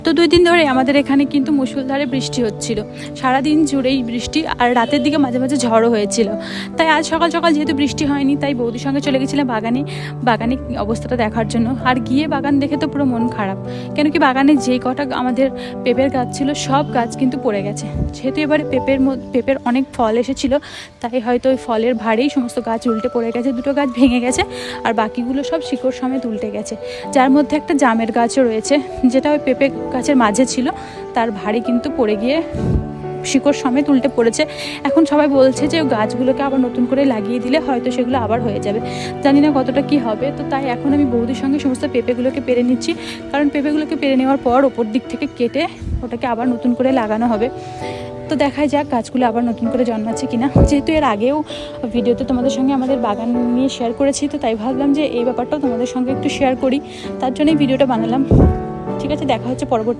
তো 2 দিন ধরে আমাদের এখানে কিন্তু মুষলধারে বৃষ্টি হচ্ছিল, সারাদিন জুড়েই বৃষ্টি, আর রাতের দিকে মাঝে মাঝে ঝড়ও হয়েছিল। তাই আজ সকাল সকাল যেহেতু বৃষ্টি হয়নি, তাই বৌদির সঙ্গে চলে গেছিলাম বাগানে অবস্থাটা দেখার জন্য। আর গিয়ে বাগান দেখে তো পুরো মন খারাপ, কেন কি বাগানে যেই কটা আমাদের পেঁপের গাছ ছিল সব গাছ কিন্তু পড়ে গেছে। যেহেতু এবারে পেঁপের অনেক ফল এসেছিলো, তাই হয়তো ওই ফলের ভারেই সমস্ত গাছ উল্টে পড়ে গেছে, 2টো গাছ ভেঙে গেছে আর বাকিগুলো সব শিকড় সমেত উল্টে গেছে। যার মধ্যে একটা জামের গাছও রয়েছে, যেটা ওই পেঁপে গাছের মাঝে ছিল, তার ভারী কিন্তু পড়ে গিয়ে শিকড় সমেত উল্টে পড়েছে। এখন সবাই বলছে যে গাছগুলোকে আবার নতুন করে লাগিয়ে দিলে হয়তো সেগুলো আবার হয়ে যাবে, জানি না কতটা কি হবে। তো তাই এখন আমি বৌদির সঙ্গে সমস্ত পেঁপেগুলোকে পেরে নিচ্ছি, কারণ পেঁপেগুলোকে পেরে নেওয়ার পর ওপর দিক থেকে কেটে ওটাকে আবার নতুন করে লাগানো হবে। তো দেখাই যাক গাছগুলো আবার নতুন করে জন্মাচ্ছে কিনা। যেহেতু এর আগেও ভিডিওতে তোমাদের সঙ্গে আমাদের বাগান নিয়ে শেয়ার করেছি, তো তাই ভাবলাম যে এই ব্যাপারটাও তোমাদের সঙ্গে একটু শেয়ার করি, তার জন্যই ভিডিওটা বানালাম। ঠিক আছে, দেখা হচ্ছে পরবর্তী।